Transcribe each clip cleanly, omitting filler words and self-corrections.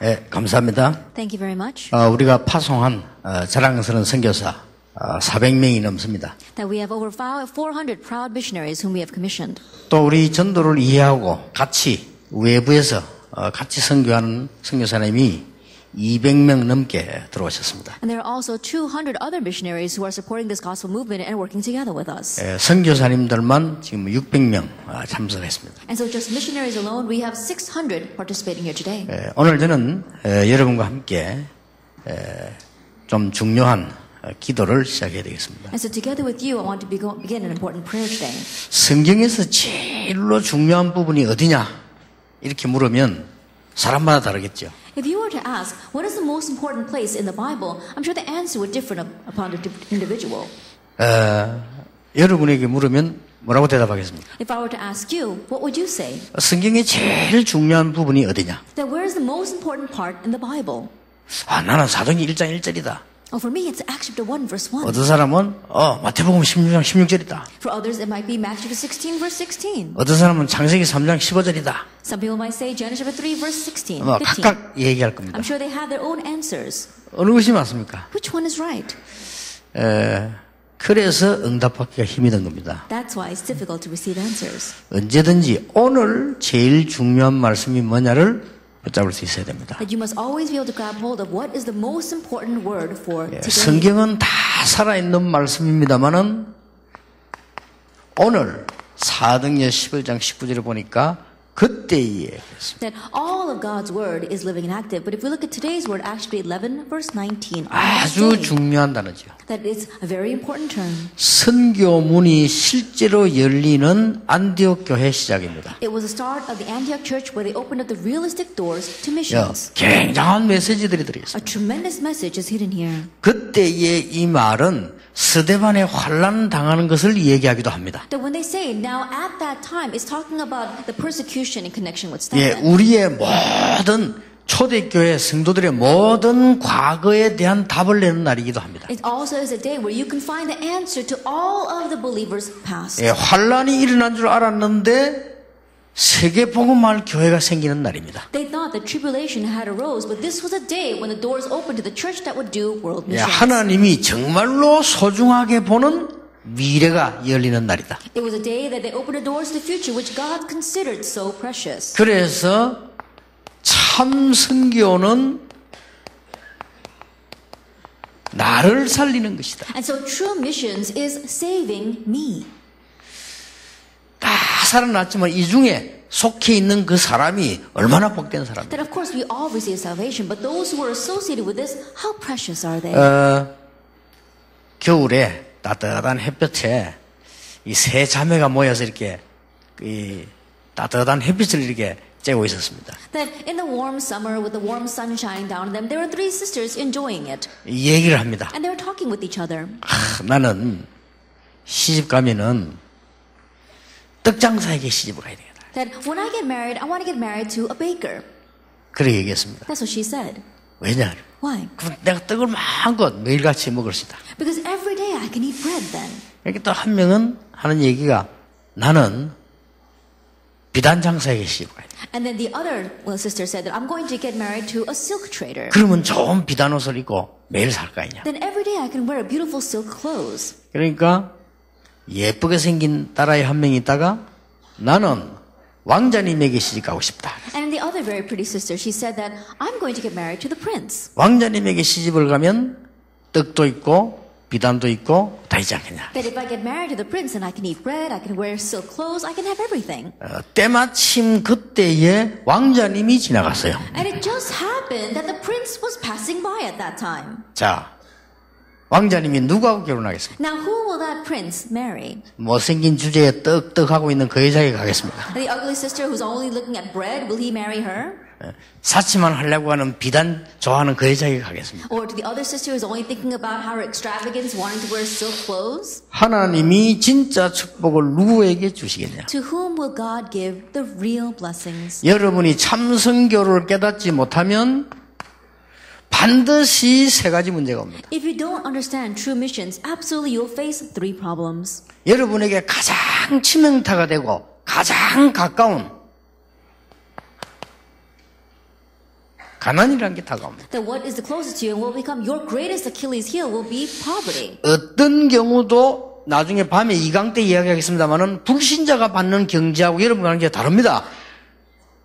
네, 감사합니다. Thank you very much. 우리가 파송한 자랑스러운 선교사 400명이 넘습니다. That we have over 400 proud missionaries whom we have commissioned. 또 우리 전도를 이해하고 같이 외부에서 같이 선교하는 선교사님이 200명 넘게 들어오셨습니다. And there are also 200 other missionaries who are supporting this gospel movement and working together with us. 선교사님들만 지금 600명 참석했습니다. And so just missionaries alone, we have 600 participating here today. 오늘 저는 여러분과 함께 좀 중요한 기도를 시작해야 되겠습니다. And so together with you, I want to begin an important prayer today. 성경에서 제일로 중요한 부분이 어디냐 이렇게 물으면 사람마다 다르겠죠. If you were to ask, what is the most important place in the Bible, I'm sure the answer would differ upon the individual. 여러분에게 물으면 뭐라고 대답하겠습니까? If I were to ask you, what would you say? 성경의 제일 중요한 부분이 어디냐? That where is the most important part in the Bible? 나는 사도행전 1장 1절이다. Oh, for me, it's Acts chapter 1, verse 1. 어떤 사람은 마태복음 16장 16절이다. For others, it might be Matthew chapter 16, verse 16. 어떤 사람은 창세기 3장 15절이다. Some people might say Genesis chapter 3, verse 16, 아마 15. 각각 얘기할 겁니다. I'm sure they have their own answers. 어느 것이 맞습니까? Which one is right? 그래서 응답받기가 힘이 든 겁니다. That's why it's difficult to receive answers. 언제든지 오늘 제일 중요한 말씀이 뭐냐를 붙잡을 수 있어야 됩니다. That you must always be able to grab hold of what is the most important word for today. 성경은 다 살아있는 말씀입니다만은 오늘 사도행전 11장 19절에 보니까 그때에 That all of God's word is living and active. But if we look at today's word, Acts 11, verse 19, 아주 중요한 단어죠. that is a very important term. 선교문이 실제로 열리는 안디옥 교회 시작입니다. It was the start of the Antioch church where they opened up the realistic doors to missions. 굉장한 메시지들이 들어있어요. A tremendous message is hidden here. 그때의 이 말은 스데반의 환난 당하는 것을 얘기하기도 합니다. That when they say now at that time, it's talking about the persecution in connection with 예, Stephen. 우리의 모든 초대교회 성도들의 모든 과거에 대한 답을 내는 날이기도 합니다. It also is a day where you can find the answer to all of the believers' past. 예, 환난이 일어난 줄 알았는데 세계 복음할 교회가 생기는 날입니다. They thought that tribulation had arose, but this was a day when the doors opened to the church that would do world 예, missions. 하나님이 정말로 소중하게 보는 미래가 열리는 날이다. It was a day that they opened the doors to the future, which God considered so precious. 그래서 참 선교는 나를 살리는 것이다. And so true missions is saving me. 다 살아났지만 이 중에 속해 있는 그 사람이 얼마나 복된 사람이야. That of course we all receive salvation, but those who are associated with this, how precious are they? 겨울에 따뜻한 햇볕에 이 세 자매가 모여서 이렇게 이 따뜻한 햇빛을 이렇게 쬐고 있었습니다. That in the warm summer with the warm sun shining down on them, there were three sisters enjoying it. 이 얘기를 합니다. And they were talking with each other. 나는 시집 가면은 떡장사에게 시집을 가야 되겠다. That when I get married, I want to get married to a baker. 그렇게 얘기했습니다. That's what she said. 왜냐? Why? 그럼 내가 떡을 마음껏 매일같이 먹을 수 있다. Because every day I can eat bread then. 이렇게 또 한 명은 하는 얘기가 나는 비단 장사에게 시집을 가야 돼. And then the other sister said that I'm going to get married to a silk trader. 그러면 좋은 비단 옷을 입고 매일 살 거 아니냐. Then every day I can wear beautiful silk clothes. 그러니까 예쁘게 생긴 딸아이 한 명 있다가 나는 왕자님에게 시집 가고 싶다. And the other very pretty sister, she said that I'm going to get married to the prince. 왕자님에게 시집을 가면 떡도 있고 비단도 있고 다 있지 않겠냐. That if I get married to the prince, then I can eat bread, I can wear silk clothes, I can have everything. 때마침 그때에 왕자님이 지나갔어요. And it just happened that the prince was passing by at that time. 자, 왕자님이 누구하고 결혼하겠습니까? Now who will that prince marry? 못생긴 주제에 떡떡하고 있는 그 여자에게 가겠습니까? The ugly sister who's only looking at bread, will he marry her? 사치만 하려고 하는 비단 좋아하는 그 여자에게 가겠습니까? Or to the other sister who's only thinking about her extravagance, wanting to wear silk clothes? 하나님이 진짜 축복을 누구에게 주시겠냐? To whom will God give the real blessings? 여러분이 참 선교를 깨닫지 못하면 반드시 세 가지 문제가 옵니다. If you don't understand true missions, absolutely you'll face three problems. 여러분에게 가장 치명타가 되고 가장 가까운 가난이라는 게 다가옵니다. That what is the closest to you and will become your greatest Achilles heel will be poverty. 어떤 경우도 나중에 밤에 2강 때 이야기하겠습니다만은 불신자가 받는 경제하고 여러분 가는 게 다릅니다.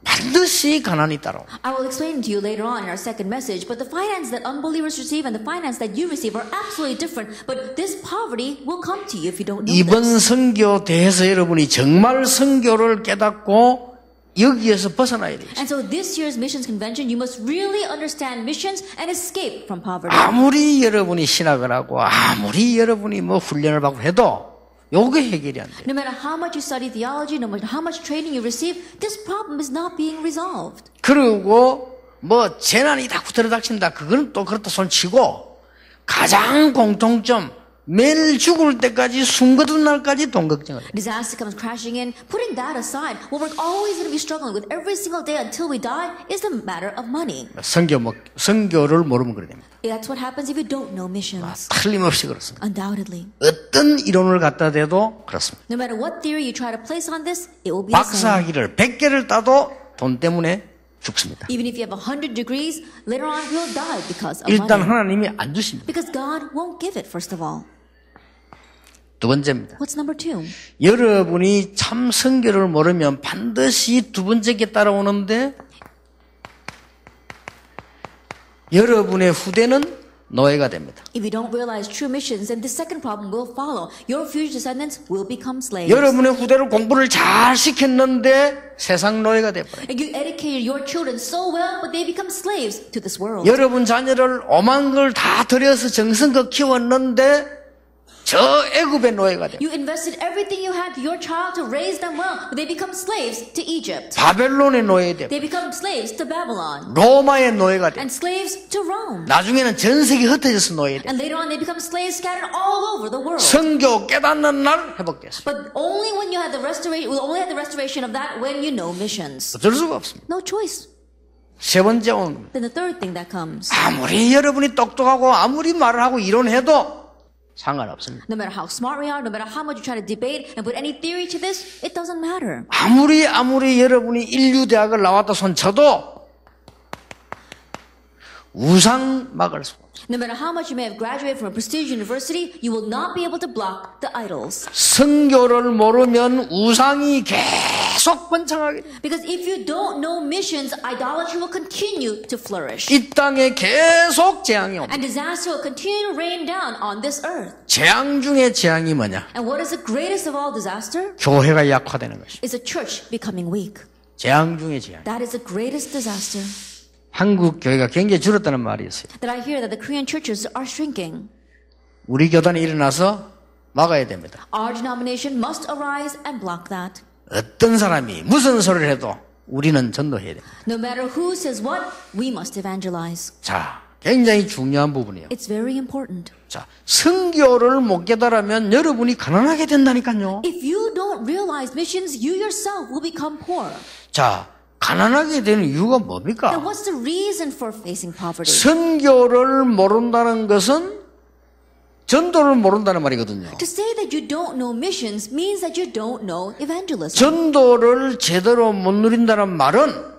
반드시 가난이 따라옵니다. I will explain to you later on in our second message, but the finance that unbelievers receive and the finance that you receive are absolutely different. But this poverty will come to you if you don't know 이번 this. 선교 대해서 여러분이 정말 선교를 깨닫고 여기에서 벗어나야 돼요. And so this year's missions convention, you must really understand missions and escape from poverty. 아무리 여러분이 신학을 하고 아무리 여러분이 뭐 훈련을 받고 해도 요게 해결이 안 돼요. No matter how much you study theology, no matter how much training you receive, this problem is not being resolved. 그리고 뭐 재난이 다 들어닥친다. 그거는 또 그렇다 손치고 가장 공통점 매일 죽을 때까지 숨 거둔 날까지 돈 걱정을 해요. Disaster comes crashing in. Putting that aside, what we're always going to be struggling with every single day until we die is the matter of money. 선교를 모르면 그래 됩니다. That's what happens if you don't know missions. 틀림없이 그렇습니다. Undoubtedly. 어떤 이론을 갖다 대도 그렇습니다. No matter what theory you try to place on this, it will be the same. 박사학위를 100개를 따도 돈 때문에 죽습니다. Even if you have 100 degrees, later on you'll die because of 일단 money. 하나님이 안 주십니다. Because God won't give it, first of all. 두 번째입니다. What's number 2? 여러분이 참 선교를 모르면 반드시 두 번째 게 따라오는데 여러분의 후대는 노예가 됩니다. If you don't realize true missions, then the second problem will follow. Your future descendants will become slaves. 여러분의 후대를 공부를 잘 시켰는데 세상 노예가 돼버려요. And you educated your children so well, but they become slaves to this world. 여러분 자녀를 오만 걸 다 들여서 정성껏 키웠는데 저 애굽의 노예가 돼요. You invested everything you had to your child to raise them well, but they become slaves to Egypt. 바벨론의 노예가 돼요. They become slaves to Babylon. 로마의 노예가 돼요. And slaves to Rome. 나중에는 전 세계 흩어져서 노예가 돼요. And later on they become slaves scattered all over the world. 선교 깨닫는 날 회복됐어요. But only when you had the restoration, will only have the restoration of that when you know missions. 어쩔 수가 없습니다. No choice. 세 번째 오는 겁니다. Then the third thing that comes. 아무리 여러분이 똑똑하고 아무리 말을 하고 이론해도 상관없습니다. No matter how smart we are, no matter how much you try to debate and put any theory to this, it doesn't matter. 아무리 여러분이 인류대학을 나왔다 손쳐도 우상 막을 수 없어요. No matter how much you may have graduated from a prestigious university, you will not be able to block the idols. 선교를 모르면 우상이 계속 번창하게 돼요. Because if you don't know missions, idolatry will continue to flourish. 이 땅에 계속 재앙이 옵니다. And disaster will continue to rain down on this earth. 재앙 중에 재앙이 뭐냐? And what is the greatest of all disaster? 교회가 약화되는 것이죠. Is a church becoming weak. 재앙 중에 재앙. That is the greatest disaster. 한국 교회가 굉장히 줄었다는 말이 있어요. That I hear that the Korean churches are shrinking. 우리 교단이 일어나서 막아야 됩니다. Our denomination must arise and block that. 어떤 사람이 무슨 소리를 해도 우리는 전도해야 됩니다. No matter who says what, we must evangelize. 자, 굉장히 중요한 부분이에요. It's very important. 자, 선교를 못 깨달으면 여러분이 가난하게 된다니까요. If you don't realize missions, you yourself will become poor. 자, 가난하게 되는 이유가 Now, 뭡니까? what's the reason for facing poverty? 선교를 모른다는 것은 전도를 모른다는 말이거든요. To say that you don't know missions means that you don't know evangelism. 전도를 제대로 못 누린다는 말은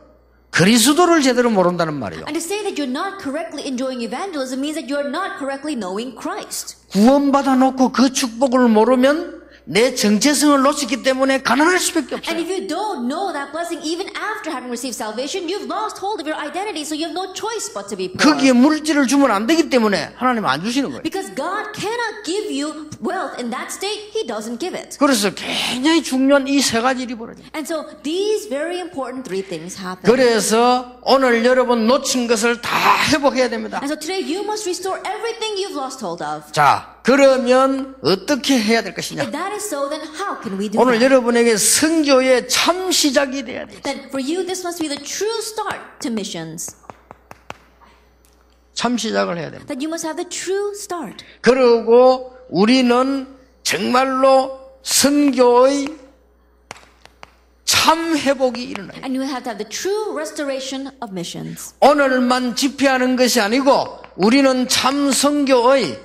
그리스도를 제대로 모른다는 말이에요. And to say that you're not correctly enjoying evangelism means that you're not correctly knowing Christ. 구원받아 놓고 그 축복을 모르면 내 정체성을 놓쳤기 때문에 가난할 수밖에 And 없어요. if you don't know that blessing even after having received salvation, you've lost hold of your identity, so you have no choice but to be poor. 거기에 물질을 주면 안 되기 때문에 하나님은 안 주시는 거예요. Because God cannot give you wealth in that state, He doesn't give it. 그래서 굉장히 중요한 이 세 가지 일이 벌어져요. And so these very important three things happen. 그래서 오늘 여러분 놓친 것을 다 회복해야 됩니다. And so today you must restore everything you've lost hold of. 자, 그러면 어떻게 해야 될 것이냐? If that is so, then how can we do 오늘 that? 여러분에게 선교의 참 시작이 돼야 돼요. Then for you, this must be the true start to missions. 참 시작을 해야 됩니다. That you must have the true start. 그리고 우리는 정말로 선교의 참 회복이 일어나요. And you have to have the true restoration of missions. 오늘만 집회하는 것이 아니고 우리는 참 선교의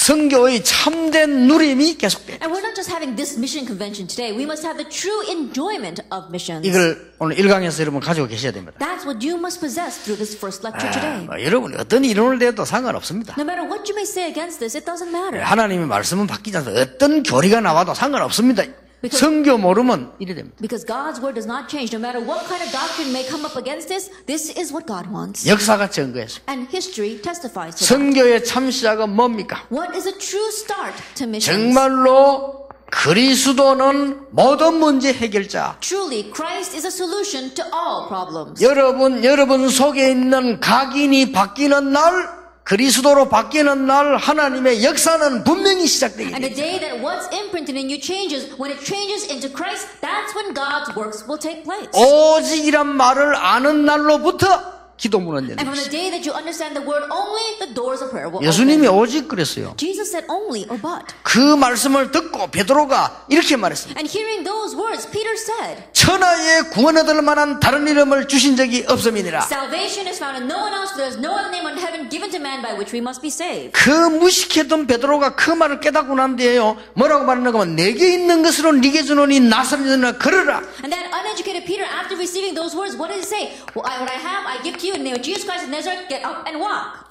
선교의 참된 누림이 계속돼요. And we're not just having this mission convention today. We must have the true enjoyment of missions. 이걸 오늘 1강에서 여러분 가지고 계셔야 됩니다. That's what you must possess through this first lecture today. 여러분이 어떤 이론을 대도 상관없습니다. No matter what you may say against this, it doesn't matter. 하나님의 말씀은 바뀌지 않습니다. 어떤 교리가 나와도 상관없습니다. 선교 모르면 이래 됩니다. Because God's word does not change. No matter what kind of doctrine may come up against this, this is what God wants. 역사가 증거했습니다. And history testifies to that. 선교의 참 시작은 뭡니까? What is a true start to missions? 정말로 그리스도는 모든 문제 해결자. Truly, Christ is a solution to all problems. 여러분 속에 있는 각인이 바뀌는 날, 그리스도로 바뀌는 날 하나님의 역사는 분명히 시작되게 And the 됩니다. day that what's imprinted in you changes, when it changes into Christ, that's when God's works will take place. 오직이란 말을 아는 날로부터 기도문은 And from the 열립니다. day that you understand the word only, the doors of prayer will 예수님이 open. 오직 그랬어요. Jesus said only or but. 그 말씀을 듣고 베드로가 이렇게 말했습니다. And hearing those words, Peter said, 천하에 구원 얻을 만한 다른 이름을 주신 적이 없음이니라. Salvation is found in no one else, for there is no other name under heaven given to man by which we must be saved. 그 무식했던 베드로가 그 말을 깨닫고 난 뒤에요. 뭐라고 말하는가 하면 내게 있는 것으로 네게 주노니 나사렛으로 걸어라. And that uneducated Peter, after receiving those words, what did he say? Well, what I have, I give to you in the name of Jesus Christ of Nazareth, get up and walk.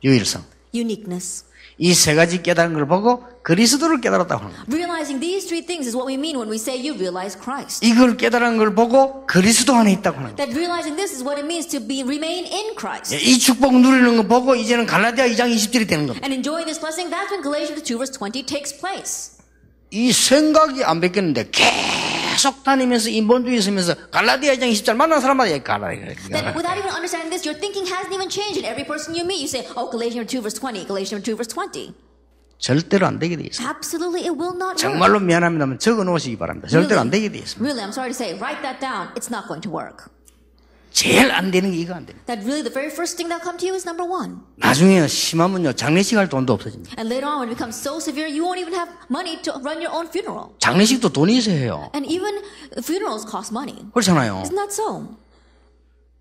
유일성. Uniqueness. 이 세 가지 깨달은 걸 보고 그리스도를 깨달았다고 하는 겁니다. Realizing these three things is what we mean when we say you realize Christ. 이걸 깨달은 걸 보고 그리스도 안에 있다고 하는 겁니다. That realizing this is what it means to remain in Christ. 이 축복 누리는 거 보고 이제는 갈라디아 2장 20절이 되는 겁니다. And enjoying this blessing, that's when Galatians 2 verse 20 takes place. 이 생각이 안 바뀌었는데 계속 다니면서 인본주의 있으면서 갈라디아 2장 20절 만난 사람마다 갈라디아. That without even understanding this, your thinking hasn't even changed. And every person you meet, you say, oh, Galatians 2 verse 20, Galatians 2 verse 20. 절대로 안 되게 돼 있어요. Absolutely, it will not work. 정말로 미안합니다만 적어 놓으시기 바랍니다. 절대로 안 되게 돼 있습니다. Really, I'm sorry to say, write that down. It's not going to work. 제일 안 되는 게 이거 안 됩니다. That really the very first thing that'll come to you is number one. 나중에 심하면요 장례식 할 돈도 없어집니다. And later on, when it becomes so severe, you won't even have money to run your own funeral. 장례식도 돈이 있어야 해요. And even funerals cost money. 그렇잖아요. Isn't that so?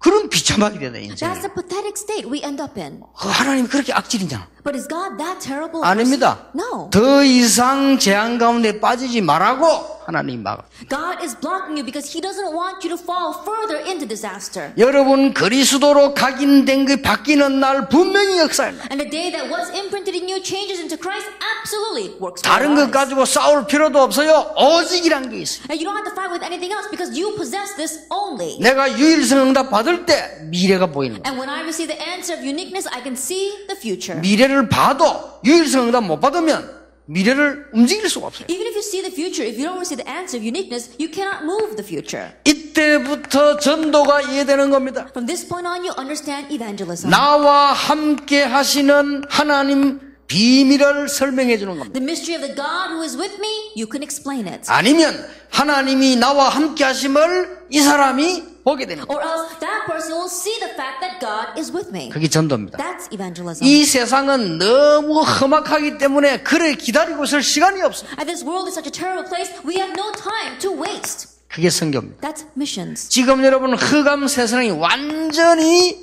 그런 비참하게 되다 인생. That's the pathetic state we end up in. 하나님이 그렇게 악질이냐? But is God that terrible? 아닙니다. No. 더 이상 재앙 가운데 빠지지 말라고 하나님 막아. God is blocking you because He doesn't want you to fall further into disaster. 여러분 그리스도로 각인된 게 바뀌는 날 분명히 역사합니다. And the day that what's imprinted in you changes into Christ absolutely works for 다른 your 것 lives. 가지고 싸울 필요도 없어요. 오직이란 게 있어요. And you don't have to fight with anything else because you possess this only. 내가 유일성 응답 받을 때 미래가 보이는 거예요. And when I receive the answer of uniqueness, I can see the future. 미래를 봐도 유일성 응답 못 받으면 미래를 움직일 수가 없어요. Even if you see the future, if you don't receive the answer of uniqueness, you cannot move the future. 이때부터 전도가 이해되는 겁니다. From this point on, you understand evangelism. 나와 함께 하시는 하나님 비밀을 설명해 주는 겁니다. The mystery of the God who is with me, you can explain it. 아니면 하나님이 나와 함께 하심을 이 사람이 보게 되는 거예요. Or else that person will see the fact that God is with me. 그게 전도입니다. That's evangelism. 이 세상은 너무 험악하기 때문에 그래 기다리고 있을 시간이 없습니다. And this world is such a terrible place, we have no time to waste. 그게 선교입니다. That's missions. 지금 여러분 흑암 세상이 완전히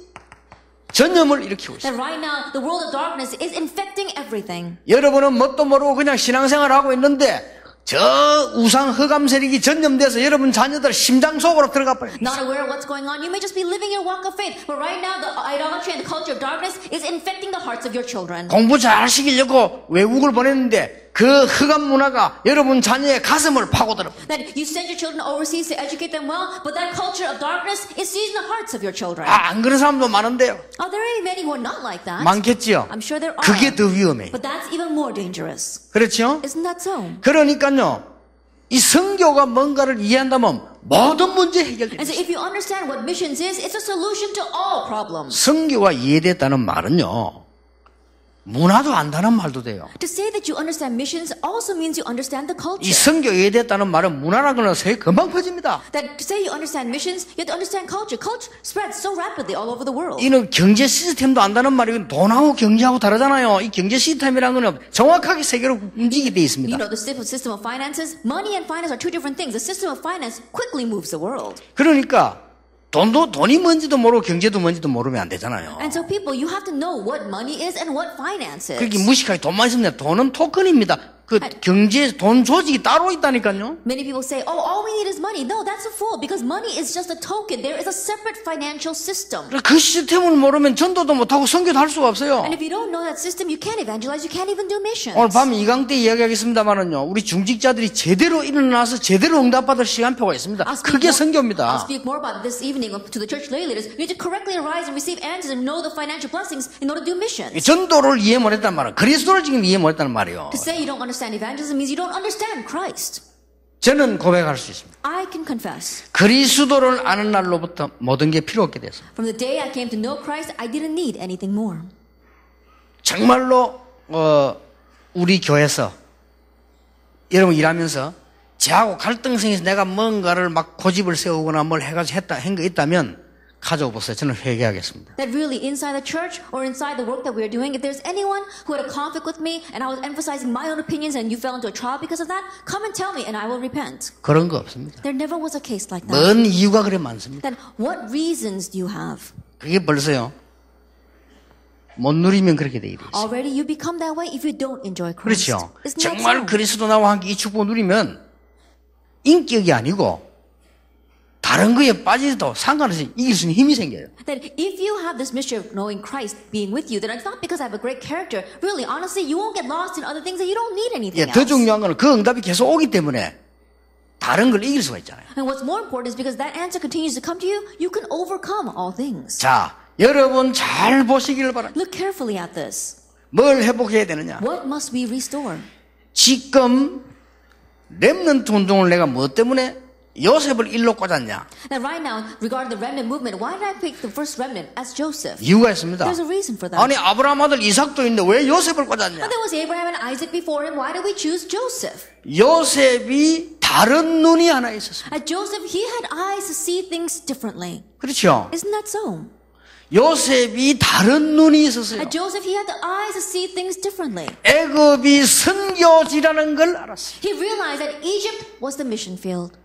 전염을 일으키고 있어요. That right now, the world of darkness is infecting everything. 여러분은 뭣도 모르고 그냥 신앙생활을 하고 있는데 저 우상 흑암 세력이 전염돼서 여러분 자녀들 심장 속으로 들어가 버려요. Not aware of what's going on, you may just be living your walk of faith. But right now, the idolatry and the culture of darkness is infecting the hearts of your children. 공부 잘 시키려고 외국을 보냈는데 그 흑암 문화가 여러분 자녀의 가슴을 파고들어. That you send your children overseas to educate them well, but that culture of darkness is seizing the hearts of your children. 안 그런 사람도 많은데요. Are there many who are not like that? 많겠지요. I'm sure there are. 그게 더 위험해요. But that's even more dangerous. 그렇죠? Isn't that so? 그러니까요. 이 선교가 뭔가를 이해한다면 모든 문제 해결됩니다. And so if you understand what missions is, it's a solution to all problems. 선교가 이해됐다는 말은요. 문화도 안다는 말도 돼요. To say that you understand missions also means you understand the 이 culture. 선교 이해됐다는 말은 문화라고는 세계 금방 퍼집니다. That to say you understand missions, you have to understand culture. Culture spreads so rapidly all over the world. 이는 경제 시스템도 안다는 말이 돈하고 경제하고 다르잖아요. 이 경제 시스템이라는 거는 정확하게 세계로 움직이게 돼 있습니다. You know, the system of finances, money and finance are two different things. The system of finance quickly moves the world. 그러니까 돈이 뭔지도 모르고 경제도 뭔지도 모르면 안 되잖아요. And so people, you have to know what money is and what finance 그렇게 is. 무식하게 돈만 있으면 돈은 토큰입니다. 그 경제 돈 조직이 따로 있다니까요. Many people say, oh, all we need is money. No, that's a fool because money is just a token. There is a separate financial system. 그 시스템을 모르면 전도도 못하고 선교도 할 수가 없어요. And if you don't know that system, you can't evangelize, you can't even do missions. 오늘 밤 이강 때 이야기하겠습니다만은요. 우리 중직자들이 제대로 일어나서 제대로 응답받을 시간표가 있습니다. 그게 I'll 선교입니다. speak more about this evening to the church lay leaders. You need to correctly arise and receive answers and know the financial blessings in order to do missions. 전도를 이해 못했단 말은 그리스도를 지금 이해 못했다는 말이에요. To say you don't understand evangelism means you don't understand Christ. 저는 고백할 수 있습니다. I can confess. 그리스도를 아는 날로부터 모든 게 필요 없게 됐습니다. From the day I came to know Christ, I didn't need anything more. 정말로 우리 교회에서 여러분 일하면서 저하고 갈등성에서 내가 뭔가를 막 고집을 세우거나 뭘 해가지고 한 거 있다면 가져오 보세요. 저는 회개하겠습니다. That really inside the church or inside the work that we are doing, if there's anyone who had a conflict with me and I was emphasizing my own opinions and you fell into a trial because of that, come and tell me and I will repent. 그런 거 없습니다. There never was a case like that. 뭔 이유가 그래 많습니다. Then what reasons do you have? 그게 벌써요. 못 누리면 그렇게 돼 있어요. Already you become that way if you don't enjoy Christ. 그렇죠. Isn't that 정말 so? 그리스도 나와 함께 이 축복을 누리면 인격이 아니고 다른 거에 빠지도 상관없이 이길 수 있는 힘이 생겨요. That if you have this mystery of knowing Christ being with you, then it's not because I have a great character. Really, honestly, you won't get lost in other things that you don't need anything 더 else. 중요한 거는 그 응답이 계속 오기 때문에 다른 걸 이길 수가 있잖아요. And what's more important is because that answer continues to come to you, you can overcome all things. 자, 여러분 잘 보시길 바랍니다. Look carefully at this. 뭘 회복해야 되느냐? What must we restore? 지금 렘넌트 운동을 내가 뭐 때문에 요셉을 일로 꽂았냐? Now, right now, regarding the remnant movement, why did I pick the first remnant as Joseph? 이유가 있습니다. There's a reason for that. 아니 아브라함 아들 이삭도 있는데 왜 요셉을 꽂았냐? But there was Abraham and Isaac before him. Why did we choose Joseph? 요셉이 다른 눈이 하나 있었습니다. Joseph, he had eyes to see things differently. 그렇죠? Isn't that so? 요셉이 다른 눈이 있었어요. Joseph, he had the eyes to see things differently. 애굽이 선교지라는 걸 알았어요. He realized that Egypt was the mission field.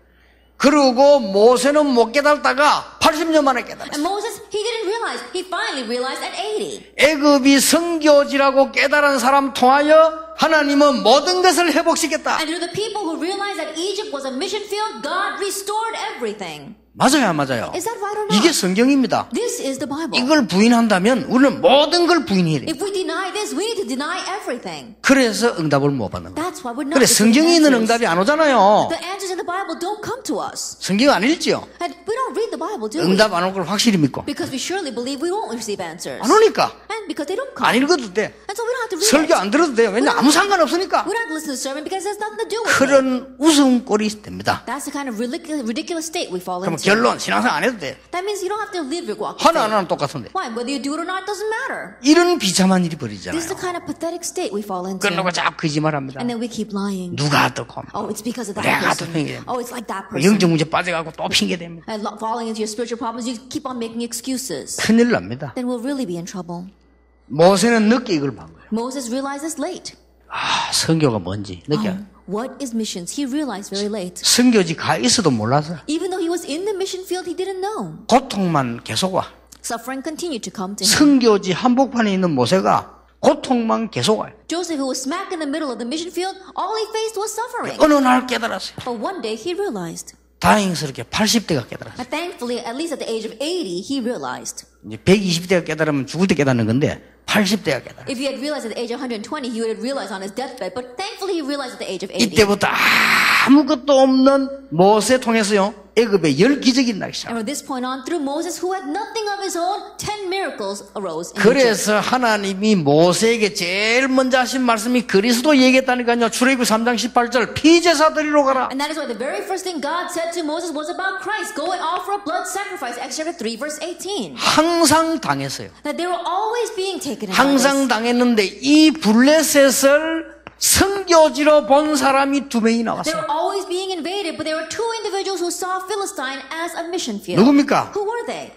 그리고 모세는 못 깨달다가 80년 만에 깨달았어요. And Moses, he didn't realize. He finally realized at 80. 애굽이 선교지라고 깨달은 사람 통하여 하나님은 모든 것을 회복시켰다. And to the people who realized that Egypt was a mission field, God restored everything. 맞아요, 안 맞아요? Is that right or not? 이게 성경입니다. This is the Bible. 이걸 부인한다면 우리는 모든 걸 부인해야 돼요. If we deny this, we need to deny everything. 그래서 응답을 못 받는 거예요. That's why we're not 그래 receiving 성경에 있는 answers. 응답이 안 오잖아요. The answers in the Bible don't come to us. 성경 안 읽지요. And we don't read the Bible, do we? 응답 안 올 걸 확실히 믿고. Because we surely believe we won't receive answers. 안 오니까 And because they don't come. 안 읽어도 돼. And so we don't have to read 설교 it. 안 들어도 돼요. 왜냐 아무 상관없으니까. We don't have to listen to the sermon because it has nothing to do with it. 그런 웃음꼴이 됩니다. That's the kind of ridiculous state we fall 그럼 into. 결론 신앙생활 안 해도 돼. That means you don't have to live your walk. 하나는 똑같은데. Why? Whether you do it or not doesn't matter. 이런 비참한 일이 This is 벌이잖아요. the kind of pathetic state we fall into. 끝나고 자꾸 거짓말합니다. And then we keep lying. 누가 어떻고 Oh, it's because of that 내가 또 person. 핑계 Oh, it's like that person. 영적 문제 빠져가고 또 핑계 댑니다. And falling into your spiritual problems, you keep on making excuses. 큰일 납니다. Then we'll really be in trouble. 모세는 늦게 이걸 본 거예요. Moses realized this late. 아, 선교가 뭔지 늦게. What is missions? He realized very late. 선교지 가 있어도 몰라서 Even though he was in the mission field, he didn't know. 고통만 계속 와. Suffering continued to come to him. 선교지 한복판에 있는 모세가 고통만 계속 와요. Joseph, who was smack in the middle of the mission field, all he faced was suffering. 어느 날 깨달았어요. But one day he realized. 다행스럽게 80대가 깨달았어요. And thankfully, at least at the age of 80, he realized. 이제 120대가 깨달으면 죽을 때 깨닫는 건데 80대가 깨달았어요. If he had realized at the age of 120, he would have realized on his deathbed. But thankfully, he realized at the age of 80. 이때부터 아무것도 없는 모세 통해서요. 애굽에 10기적이 나기 시작. And from this point on, through Moses, who had nothing of his own, 10 miracles arose in Egypt. 그래서 하나님이 모세에게 제일 먼저 하신 말씀이 그리스도 얘기했다니까요. 출애굽 3장 18절 피제사 드리러 가라. And that is why the very first thing God said to Moses was about Christ. Go and offer a blood sacrifice. Exodus 3 verse 18. 항상 당했어요. That they were always being taken in. 항상 당했는데 이 블레셋을 선교지로 본 사람이 2명이 They 나왔어요. were always being invaded, but there were 2 individuals who saw Philistine as a mission field. 누굽니까? Who were they?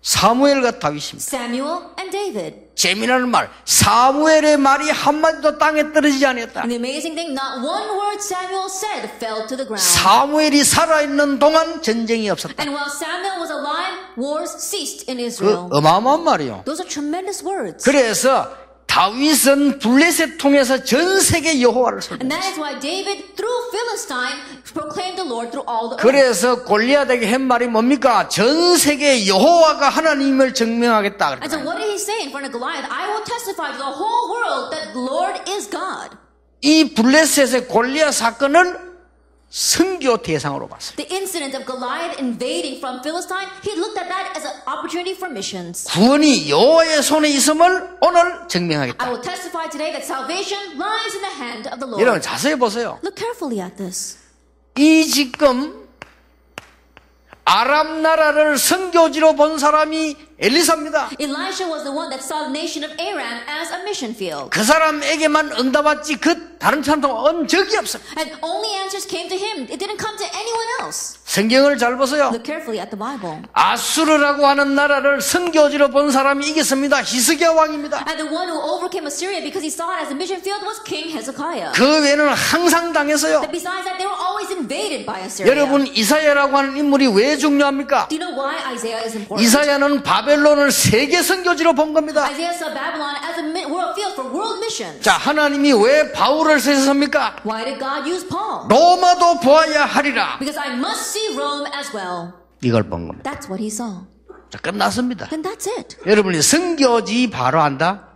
사무엘과 다윗입니다. Samuel and David. 재미나는 말, 사무엘의 말이 한마디도 땅에 떨어지지 않았다. And the amazing thing, not one word Samuel said fell to the ground. 사무엘이 살아있는 동안 전쟁이 없었다. And while Samuel was alive, wars ceased in 그 Israel. 어마어마한 말이요. Those are tremendous words. 그래서 다윗은 블레셋 통해서 전 세계 여호와를 And that 설명했어요. is why David, through Philistine, proclaimed the Lord through all the earth. 그래서 골리앗에게 한 말이 뭡니까? 전 세계 여호와가 하나님을 증명하겠다. And so what did he say in front of Goliath? I will testify to the whole world that the Lord is God. 이 블레셋의 골리앗 사건은 선교 대상으로 봤어요. The incident of Goliath invading from Philistine, he looked at that as an opportunity for missions. 구원이 여호와의 손에 있음을 오늘 I 증명하겠다. will testify today that salvation lies in the hand of the Lord. 여러분 자세히 보세요. Look carefully at this. 이 지금 아람 나라를 선교지로 본 사람이 엘리사입니다. Elisha was the one that saw the nation of Aram as a mission field. 그 사람에게만 응답받지 그 다른 사람도 온 적이 없어요. And only answers came to him. It didn't come to anyone else. 성경을 잘 보세요. Look carefully at the Bible. 아수르라고 하는 나라를 선교지로 본 사람이 이겼습니다. 히스기야 왕입니다. And the one who overcame Assyria because he saw it as a mission field was King Hezekiah. 그 외에는 항상 당했어요. But besides that, they were always invaded by Assyria. 여러분 이사야라고 하는 인물이 왜 중요합니까? Do you know why Isaiah is important? 이사야는 바벨론을 세계 선교지로 본 겁니다. Isaiah saw Babylon as a world field for world missions. 자, 하나님이 왜 바울을 쓰셨습니까? Why did God use Paul? 로마도 보아야 하리라. Because I must see Rome as well. 이걸 본 겁니다. That's what he saw. 자, 끝났습니다. Then that's it. 여러분이 선교지 바로 안다?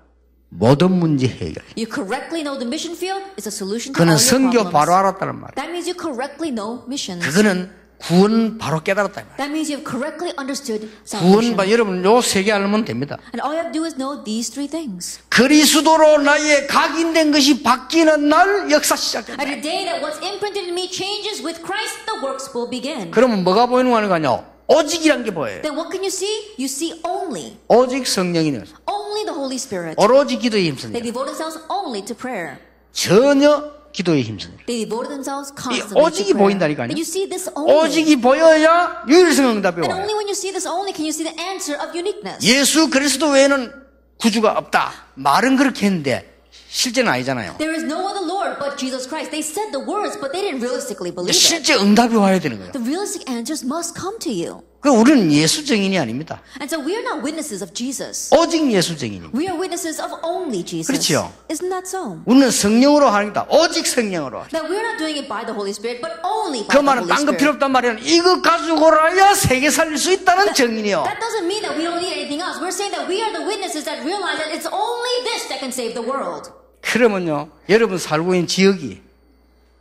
모든 문제 해결. You correctly know the mission field is a solution to all 그는 your 선교 problems. 바로 알았다는 말이에요. That means you correctly know missions. 그거는 구원 바로 깨달았다. That means you've correctly understood 구원 salvation. 여러분 요 세 개 알면 됩니다. And all you have to do is know these three things. 그리스도로 나의 각인된 것이 바뀌는 날 역사 시작된다. At the day that what's imprinted in me changes with Christ, the works will begin. 그러면 뭐가 보이는 거 아니요? 오직이란 게 보여요. Then what can you see? You see only. 오직 성령이네요. Only the Holy Spirit. 오로지 기도에 They 힘씁니다. devote themselves only to prayer. 전혀 기도에 힘씁니다. They devoted themselves 이 constantly 오직이 to prayer. 보인다니까요. And you see this only. 오직이 보여야 유일성 응답이 And 와요. only when you see this only can you see the answer of uniqueness. 예수 그리스도 외에는 구주가 없다. 말은 그렇게 했는데 실제는 아니잖아요. There is no other Lord but Jesus Christ. They said the words, but they didn't realistically believe it. 실제 응답이 와야 되는 거예요. The realistic answers must come to you. 그 우리는 예수 증인이 아닙니다. And so we are not witnesses of Jesus. 오직 예수 증인입니다. We are witnesses of only Jesus. 그렇지요. Isn't that so? 우리는 성령으로 하는 거다. 오직 성령으로. That we're not doing it by the Holy Spirit, but only 그 by the 말은 Holy 딴 거 필요 Spirit. 없단 말이야. 이거 가지고라야 세계 살릴 수 있다는 증인이요. That doesn't mean that we don't need anything else. We're saying that we are the witnesses that realize that it's only this that can save the world. 그러면요, 여러분 살고 있는 지역이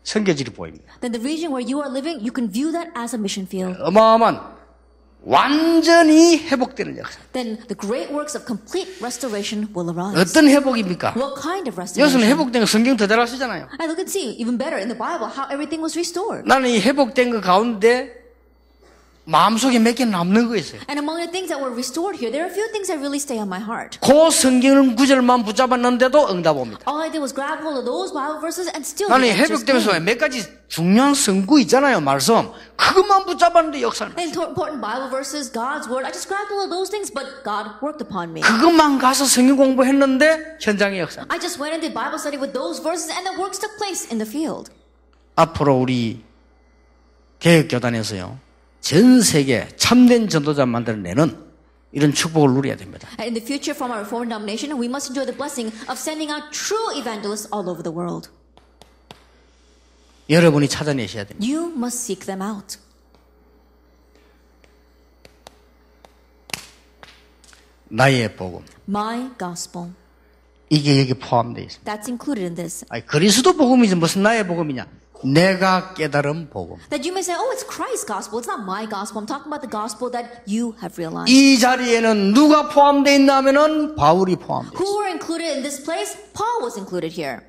선교지로 보입니다. Then the region where you are living, you can view that as a mission field. 어마어마한 완전히 회복되는 역사. Then the great works of complete restoration will arise. 어떤 회복입니까? What kind of 여기서는 restoration? 회복된 거 성경 더 잘 아시잖아요. I look and see even better in the Bible how everything was restored. 나는 이 회복된 거 가운데 마음속에 몇 개 남는 거 있어요. And among the things that were restored here, there are a few things that really stay on my heart. 그 성경 구절만 붙잡았는데도 응답 옵니다. All I did was grab hold of those Bible verses and still 나는 the answers 회복되면서 came. 몇 가지 중요한 성구 있잖아요, 말씀. 그것만 붙잡았는데 역사는. And important Bible verses, God's word, I just grabbed all of those things, but God worked upon me. 그것만 가서 성경 공부했는데 현장의 역사. I just went and did Bible study with those verses and the works took place in the field. 앞으로 우리 개혁교단에서요, 전 세계 참된 전도자 만들어내는 이런 축복을 누려야 됩니다. And in the future from our Reformed denomination, we must enjoy the blessing of sending out true evangelists all over the world. 여러분이 찾아내셔야 됩니다. You must seek them out. 나의 복음. My gospel. 이게 여기 포함되어 있습니다. That's included in this. 아니, 그리스도 복음이지 무슨 나의 복음이냐. 내가 깨달은 복음. That you may say, oh, it's Christ's gospel. It's not my gospel. I'm talking about the gospel that you have realized. 이 자리에는 누가 포함되어 있나 하면은 바울이 포함되어 있습니다. Who were included in this place? Paul was included here.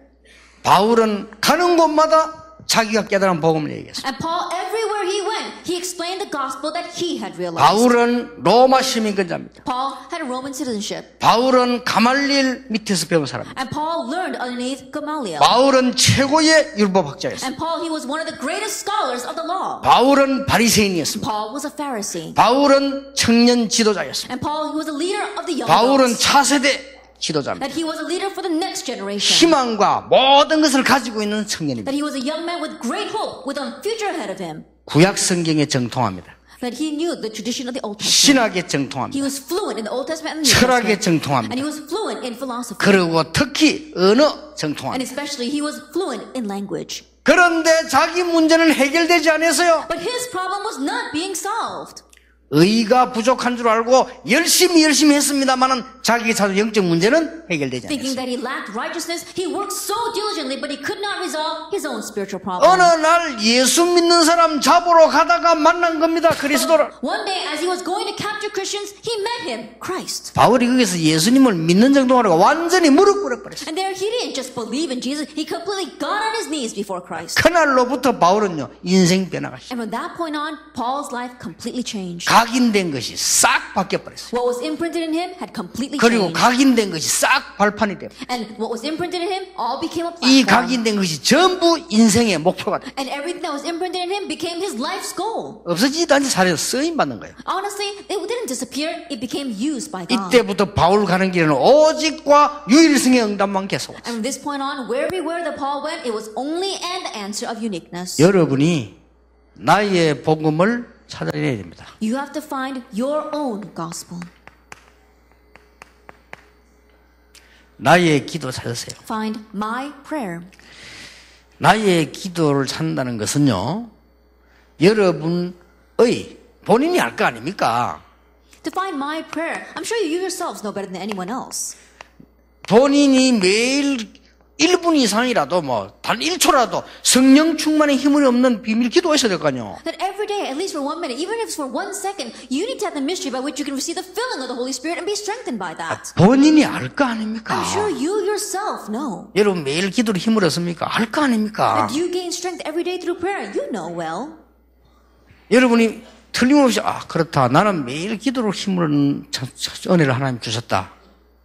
바울은 가는 곳마다 자기가 깨달은 복음을 얘기했어요. And Paul, everywhere he went, he explained the gospel that he had realized. 바울은 로마 시민권자입니다. Paul had a Roman citizenship. 바울은 가말리엘 밑에서 배운 사람입니다. And Paul learned underneath Gamaliel. 바울은 최고의 율법학자였어요. And Paul, he was one of the greatest scholars of the law. 바울은 바리새인이었습니다. Paul was a Pharisee. 바울은 청년 지도자였습니다. And Paul, he was a leader of the young 바울은 adults. 차세대 지도자입니다. That he was a leader for the next generation. 희망과 모든 것을 가지고 있는 청년입니다. That he was a young man with great hope, with a future ahead of him. 구약 성경에 정통합니다. That he knew the tradition of the Old Testament. 신학에 정통합니다. He was fluent in the Old Testament and the New 철학에 Testament. 정통합니다. And he was fluent in philosophy. 그리고 특히 언어 And 정통합니다. especially he was fluent in language. 그런데 자기 문제는 해결되지 않았어요. But his problem was not being solved. 의가 부족한 줄 알고 열심히 했습니다만은 자기 자주 영적 문제는 해결되지 Thinking 않았어요. that he lacked righteousness, he worked so diligently, but he could not resolve his own spiritual 어느 problem. 날 예수 믿는 사람 잡으러 가다가 만난 겁니다. 그리스도를. One day, as he was going to capture Christians, he met him, Christ. 바울이 거기서 예수님을 믿는 정도가 아니라 완전히 무릎 꿇어 버렸어요. And there he didn't just believe in Jesus, he completely got on his knees before Christ. 그날로부터 바울은요 인생 변화가 시작. And from that point on, Paul's life completely changed. 각인된 것이 싹 바뀌어 버렸어요. What was imprinted in him had completely 그리고 changed. 각인된 것이 싹 발판이 돼요. And what was imprinted in him all became a 이 platform. 각인된 것이 전부 인생의 목표가 돼요. And everything that was imprinted in him became his life's goal. 없어지지도 않지 사례로 쓰임 받는 거예요. Honestly, it didn't disappear, it became used by God. 이때부터 바울 가는 길에는 오직과 유일성의 응답만 계속. And from this point on, everywhere that Paul went, it was only an answer of uniqueness. 여러분이 나의 복음을 찾아내야 됩니다. You have to find your own gospel. 나의 기도 찾으세요. Find my prayer. 나의 기도를 찾는다는 것은요, 여러분의 본인이 알 거 아닙니까? To find my prayer, I'm sure you yourselves know better than anyone else. 본인이 매일 1분 이상이라도 단 1초라도 성령 충만의 힘이 없는 비밀 기도하셔야 될 거 아니에요. That every day, at least for 1 minute, even if it's for 1 second, you need to have the mystery by which you can receive the filling of the Holy Spirit and be strengthened by that. 본인이 알 거 아닙니까? I'm sure you yourself know. 여러분 매일 기도로 힘을 얻습니까? 알 거 아닙니까? That you gain strength every day through prayer. You know well. 여러분이 틀림없이 그렇다. 나는 매일 기도로 힘을 은혜를 하나님 주셨다.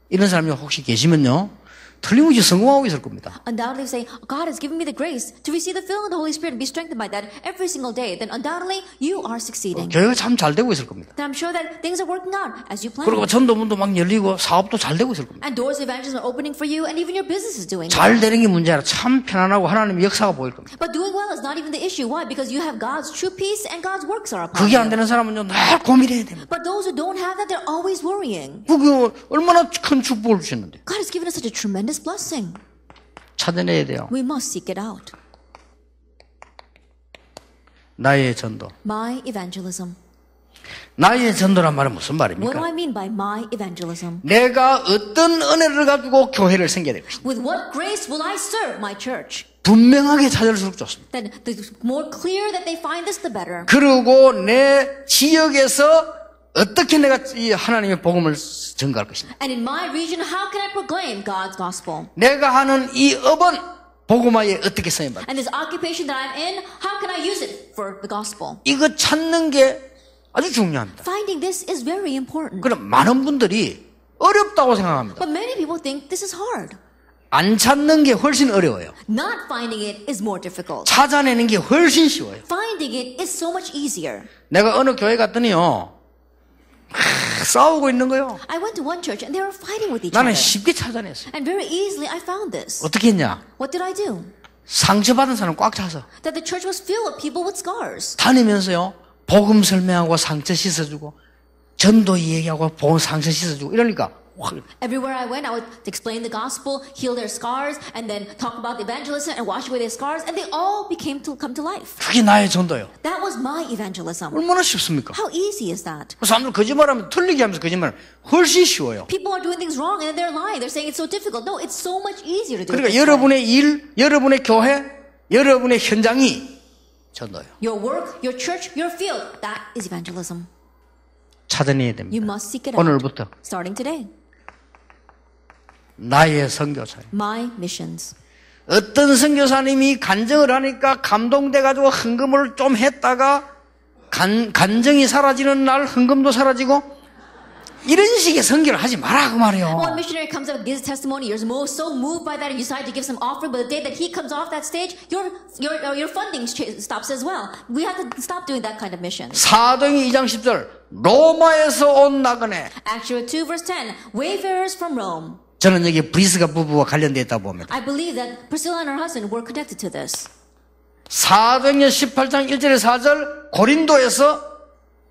이런 사람이 혹시 계시면요. 틀림없이 성공하고 있을 겁니다. Undoubtedly say, God has given me the grace to receive the filling of the Holy Spirit and be strengthened by that every single day. Then undoubtedly you are succeeding. 교회가 참 잘 되고 있을 겁니다. Then I'm sure that things are working out as you 그리고 planned. 전도문도 막 열리고 사업도 잘 되고 있을 겁니다. And doors of evangelism are opening for you and even your business is doing 잘 well. 되는 게 문제라 참 편안하고 하나님의 역사가 보일 겁니다. But doing well is not even the issue. Why? Because you have God's true peace and God's works are upon 그게 안 you. 되는 사람은요 늘 고민해야 됩니다. But those who don't have that, they're always worrying. 그게 얼마나 큰 축복을 주셨는데 God has given us such a tremendous blessing. 찾아내야 돼요. We must seek it out. 나의 전도. My evangelism. 나의 전도란 말은 무슨 What do 말입니까? I mean by my evangelism? 내가 어떤 은혜를 가지고 교회를 섬겨야 될 것인가. With what grace will I serve my church? 분명하게 찾을수록 좋습니다. Then the more clear that they find this, the better. 그리고 내 지역에서 어떻게 내가 이 하나님의 복음을 전가할 것인가. And in my region, how can I proclaim God's gospel? 내가 하는 이 업은 복음화에 어떻게 쓰임받을까. And this occupation that I'm in, how can I use it for the gospel? 이거 찾는 게 아주 중요합니다. Finding this is very important. 그럼 많은 분들이 어렵다고 생각합니다. But many people think this is hard. 안 찾는 게 훨씬 어려워요. Not finding it is more difficult. 찾아내는 게 훨씬 쉬워요. Finding it is so much easier. 내가 어느 교회 갔더니요. 싸우고 있는 거요. I went to one church and they were fighting with each 나는 other. 쉽게 찾아냈어요. And very easily I found this. 어떻게 했냐? What did I do? 상처받은 사람 꽉 차서 That the church was filled with people with scars. 다니면서요. 복음 설명하고 상처 씻어주고 전도 얘기하고 복음 상처 씻어주고 이러니까 확 Everywhere I went, I would explain the gospel, heal their scars, and then talk about the evangelism and wash away their scars, and they all come to life. 그게 나의 전도예요. That was my evangelism. 얼마나 쉽습니까? How easy is that? 사람들 거짓말하면 틀리게 하면서 거짓말하면 훨씬 쉬워요. People are doing things wrong and then they're lying. They're saying it's so difficult. No, it's so much easier to do it 그러니까 this way. 여러분의 일, 여러분의 교회, 여러분의 현장이 전도예요. Your work, your church, your field, that is evangelism. 찾아내야 You 됩니다. must seek it out. 오늘부터 Starting today. 나의 선교사예요. My missions. 어떤 선교사님이 간증을 하니까 감동돼가지고 헌금을 좀 했다가 간증이 사라지는 날 헌금도 사라지고 이런 식의 선교를 하지 마라 그 말이에요. One missionary comes up and gives testimony. You're so moved by that and you decide to give some offering, but the day that he comes off that stage, your funding stops as well. We have to stop doing that kind of mission. 사도행전 2장 10절 로마에서 온 나그네. Acts 2 verse 10, wayfarers from Rome. 저는 여기 브리스가 부부와 관련되어 있다고 봅니다. I believe that Priscilla and her husband were connected to this. 사도행전 18장 1절에 4절 고린도에서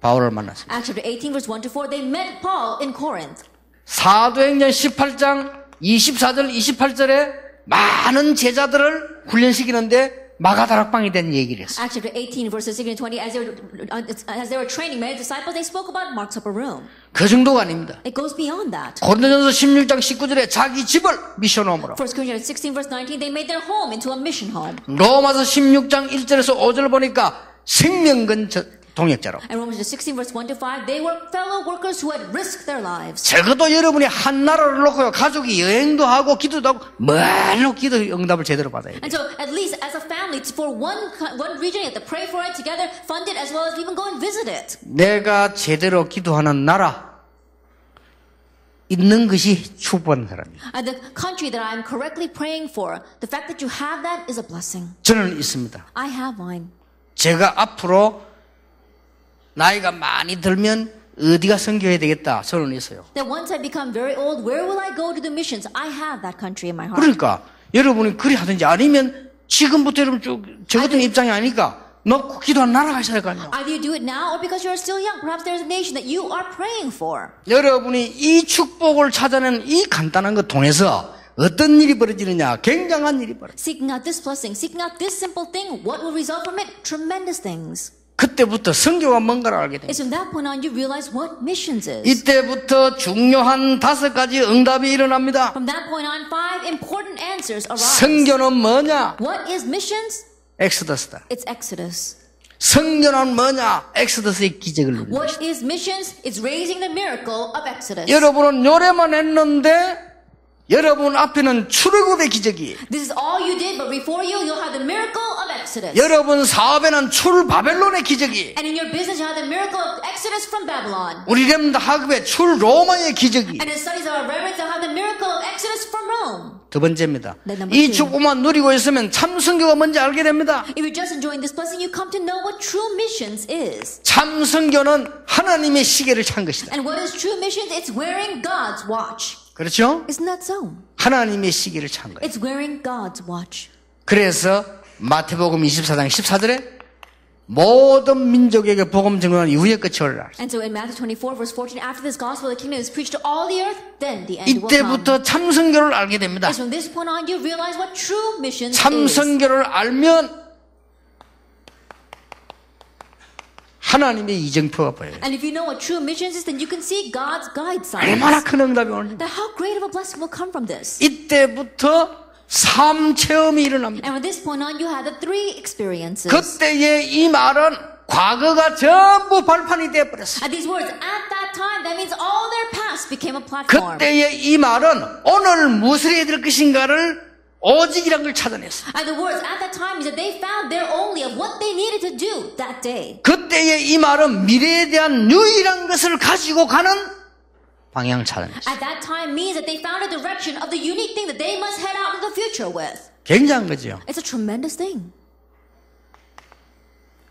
바울을 만났습니다. Acts 18 verse 1 to 4, they met Paul in Corinth. 사도행전 18장 24절 28절에 많은 제자들을 훈련시키는데 마가다락방이 된 얘기를 했어요. Acts 18 verses 16 and 20, as they were training many disciples, they spoke about Mark's upper room. 그 정도가 아닙니다. It goes beyond that. 고린도전서 16장 19절에 자기 집을 미션홈으로, 1 Corinthians 16 verse 19, they made their home into a mission home. 로마서 16장 1절에서 5절 보니까 생명근 동역자로. And Romans 16 verse 1 to 5, they were fellow workers who had risked their lives. 적어도 여러분이 한 나라를 놓고요, 가족이 여행도 하고 기도도 하고 뭘로 기도 응답을 제대로 받아야 돼요. And so, at least as a family, for one region, you have to pray for it together, fund it, as well as even go and visit it. 내가 제대로 기도하는 나라 있는 것이 축복받는 사람이에요. And the country that I am correctly praying for, the fact that you have that is a blessing. 저는 있습니다. I have mine. 제가 앞으로 나이가 많이 들면 어디가 선교해야 되겠다 저는 있어요. That once I become very old, where will I go to do missions? I have that country in my heart. 그러니까 여러분이 그리 하든지 아니면 지금부터 여러분 쭉 저 같은 입장이 아니니까 놓고 기도하는 나라가 있어야 할 거 아니에요. Either you do it now or because you're still young. Perhaps there's a nation that you are praying for. 여러분이 이 축복을 찾아내는 이 간단한 것 통해서 어떤 일이 벌어지느냐? 굉장한 일이 벌어져요. Seeking out this blessing, seeking out this simple thing, what will result from it? Tremendous things. 그때부터 선교가 뭔가를 알게 됩니다. It's from that point on you realize what missions is. 이때부터 중요한 5가지 응답이 일어납니다. From that point on, 5 important answers arise. 선교는 뭐냐? What is missions? 엑소더스다. It's Exodus. 선교는 뭐냐? 엑소더스의 기적을 누리는 What 것이다. is missions? It's raising the miracle of Exodus. 여러분은 요래만 했는데 여러분 앞에는 출애굽의 기적이, This is all you did, but before you, you'll have the miracle of Exodus. 여러분 사업에는 출 바벨론의 기적이, And in your business, you have the miracle of Exodus from Babylon. 우리 렘드 학업에 출 로마의 기적이. And in studies of our reverence, you'll have the miracle of Exodus from Rome. 두 번째입니다. 네, number 이 two. 축복만 누리고 있으면 참 선교가 뭔지 알게 됩니다. If you're just enjoying this blessing, you come to know what true missions is. 참 선교는 하나님의 시계를 찬 것이다. And what is true missions? It's wearing God's watch. 그렇죠? Isn't that so? 하나님의 시계를 찬 거예요. It's wearing God's watch. 그래서 마태복음 24장 14절에 모든 민족에게 복음 증거한 이후에 끝이 올라. And so in Matthew 24 verse 14, after this gospel of the kingdom is preached to all the earth, then the end will come. 이때부터 참 선교를 알게 됩니다. It's from this point on you realize what true missions 참 is. 선교를 알면 하나님의 이정표가 보여요. And if you know what true missions is, then you can see God's guide 얼마나 signs. 큰 응답이 오는지. That how great of a blessing will come from this. 이때부터 삶 체험이 일어납니다. And from this point on, you have the 3 experiences. 그때의 이 말은 과거가 전부 발판이 되어버렸어요. And these words, at that time, that means all their past became a platform. 그때의 이 말은 오늘 무엇을 해야 될 것인가를 오직이란 걸 찾아냈어요. And the words at that time is that they found their only of what they needed to do that day. 그때의 이 말은 미래에 대한 유일한 것을 가지고 가는 방향을 찾아냈어요. At that time means that they found a direction of the unique thing that they must head out into the future with. 굉장한 거죠. It's a tremendous thing.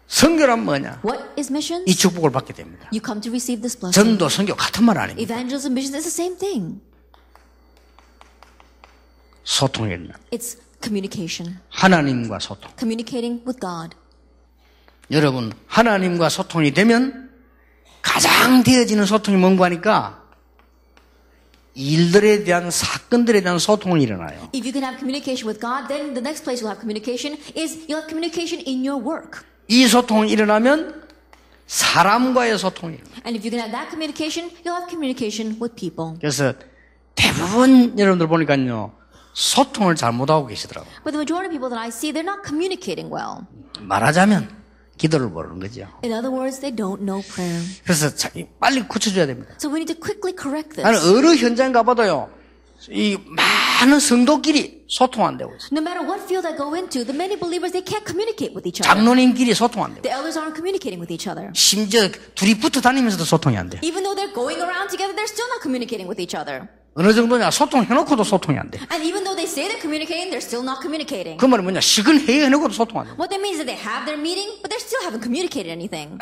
선교란 뭐냐? What is missions? 이 축복을 받게 됩니다. You come to receive this blessing. 전도, 선교 같은 말 아닙니다. Evangelism, missions is the same thing. 소통이 일어나. It's communication. 하나님과 소통. Communicating with God. 여러분, 하나님과 소통이 되면 가장 되어지는 소통이 뭔가 하니까 일들에 대한 사건들에 대한 소통이 일어나요. If you can have communication with God, then the next place you'll have communication is you'll have communication in your work. 이 소통이 일어나면 사람과의 소통이 일어나요. And if you can have that communication, you'll have communication with people. 그래서 대부분 여러분들 보니까요, 소통을 잘못하고 계시더라고요. But the majority of people that I see, they're not communicating well. 말하자면 기도를 모르는 거죠. In other words, they don't know prayer. 그래서 빨리 고쳐줘야 됩니다. So we need to quickly correct 나는 this. 어느 현장 가봐도요, 이 많은 성도끼리 소통 안 되고 있어요. No matter what field I go into, the many believers, they can't communicate with each other. 장로님끼리 소통 안 되고 The elders aren't communicating with each other. 심지어 둘이 붙어 다니면서도 소통이 안 돼. Even though they're going around together, they're still not communicating with each other. 어느 정도냐 소통해놓고도 소통이 안 돼. And even though they say they're communicating, they're still not communicating. 그 말은 뭐냐 실컷 회의해놓고도 소통 안 돼. What that means is that they have their meeting, but they still haven't communicated anything.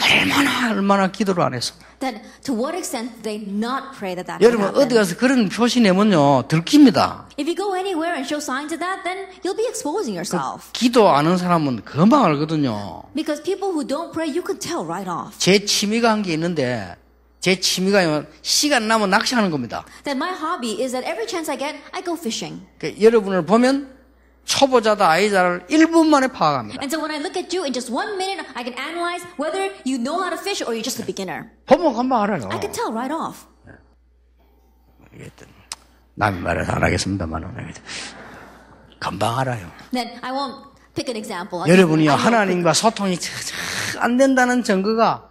얼마나 기도를 안 했어. Then to what extent do they not pray that that can 여러분 어디 happen? 가서 그런 표시 내면요 들킵니다. If you go anywhere and show signs of that, then you'll be exposing yourself. 기도 안 하는 사람은 금방 알거든요. Because people who don't pray, you can tell right off. 제 취미가 한 게 있는데 제 취미가 시간 나면 낚시하는 겁니다. That my hobby is that every chance I get, I go fishing. 그러니까 여러분을 보면 초보자다 아이자를 1분 만에 파악합니다. And so when I look at you in just 1 minute, I can analyze whether you know how to fish or you're just a beginner. 보면 금방 알아요. I can tell right off. 남의 말을 안 하겠습니다만 금방 알아요. Then I won't pick an example. 여러분이요 하나님과 소통이 안 된다는 증거가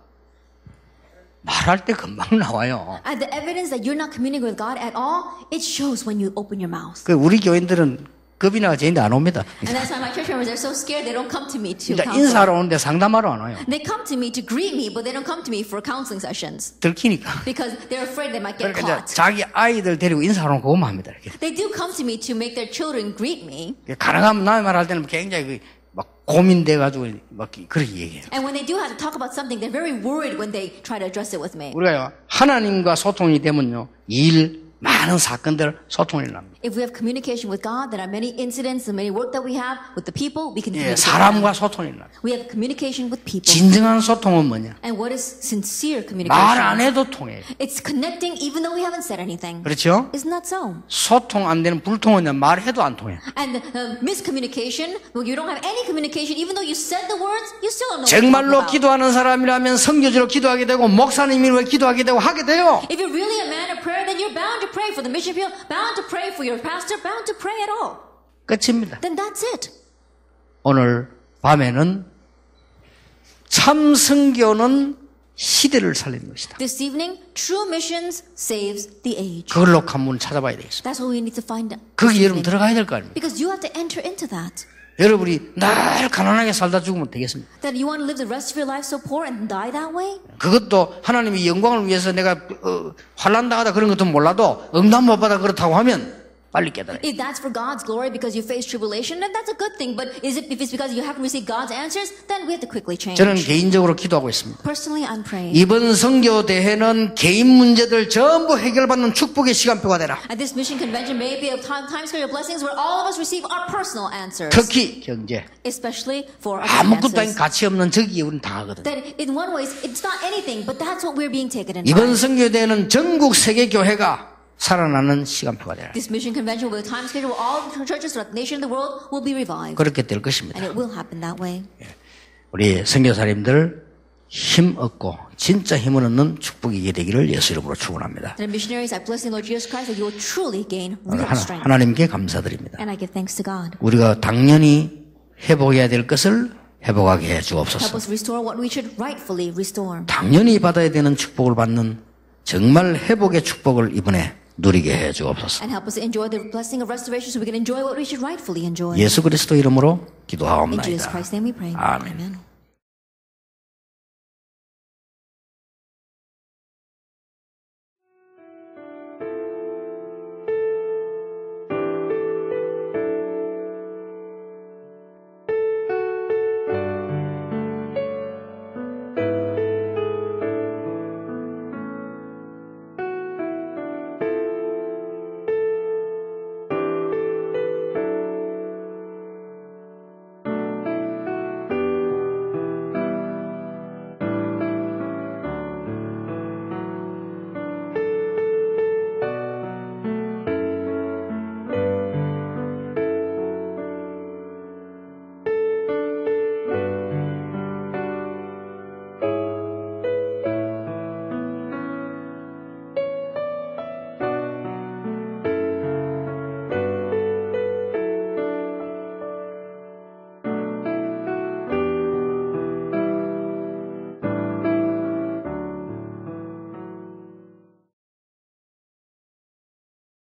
말할 때 금방 나와요. And the evidence that you're not communicating with God at all, it shows when you open your mouth. 그 우리 교인들은 겁이 나서 제인데 안 옵니다. And that's why my church members are so scared they don't come to me to 그러니까 counsel. 인사하러 오는데 상담하러 안 와요. They come to me to greet me, but they don't come to me for counseling sessions 들키니까. because they're afraid they might get 그러니까 이제 caught. 자기 아이들 데리고 인사하러 그것만 합니다. 이렇게. They do come to me to make their children greet me. 가능하면 남의 말할 때는 굉장히 막 고민돼가지고 막 그렇게 얘기해요. And when they do have to talk about something, they're very worried when they try to address it with me. 우리가 하나님과 소통이 되면요 많은 사건들 소통이 납니다. If we have communication with God, there are many incidents and many work that we have with the people, we can 예, communicate. 사람과 소통이 납니다. We have communication with people. 진정한 소통은 뭐냐? And what is sincere 말 안 communication? 해도 통해요. It's connecting even though we haven't said anything. 그렇죠? Isn't that so? 소통 안 되는 불통은 말해도 안 통해요. And miscommunication, well, you don't have any communication, even though you said the words, you still don't know what you're 정말로 talking about. 기도하는 사람이라면 성교지로 기도하게 되고 목사님이 기도하게 되고 하게 돼요. If you're really a man of prayer, then you're bound to pray for the mission field, bound to pray for your pastor, bound to pray at all. 끝입니다. Then that's it. 오늘 밤에는 참 성교는 시대를 살리는 것이다. This evening, true missions saves the age. 그걸로 간문을 찾아봐야 되겠습니다. That's what we need to find out. 거기 여러분 들어가야 될 거 아닙니까? Because you have to enter into that. 여러분이 날 가난하게 살다 죽으면 되겠습니까? That you want to live the rest of your life so poor and die that way? 그것도 하나님의 영광을 위해서 내가 환난 당하다 그런 것도 몰라도 응답 못 받아 그렇다고 하면 빨리 깨달아요. If that's for God's glory because you face tribulation, then that's a good thing. But if it's because you haven't received God's answers, then we have to quickly change. 저는 개인적으로 기도하고 있습니다. Personally, I'm praying. 이번 선교 대회는 개인 문제들 전부 해결받는 축복의 시간표가 되라. At this mission convention may be a time for your blessings where all of us receive our personal answers. 특히 경제. Especially for our 아무것도 아닌 finances. 가치 없는 저기에 우리는 당하거든요. That in one way, it's not anything, but that's what we're being taken in. 이번 선교 대회는 전국 세계 교회가 살아나는 시간표가 되라. This mission convention will be a time schedule where all the churches throughout the nation and the world will be revived. 그렇게 될 것입니다. And it will happen that way. 우리 선교사님들 힘 얻고 진짜 힘을 얻는 축복이 되기를 예수 이름으로 축원합니다. And missionaries, I bless the Lord Jesus Christ that you will truly gain real strength. 하나님께 감사드립니다. And I give thanks to God. 우리가 당연히 회복해야 될 것을 회복하게 해 Help 주옵소서. us restore what we should rightfully restore. 당연히 받아야 되는 축복을 받는 정말 회복의 축복을 이번에 누리게 해 주옵소서. And help us enjoy the blessing of restoration so we can enjoy what we should rightfully enjoy. 예수 그리스도 이름으로 In Jesus 기도하옵나이다. Christ's name we pray. 아멘. Amen.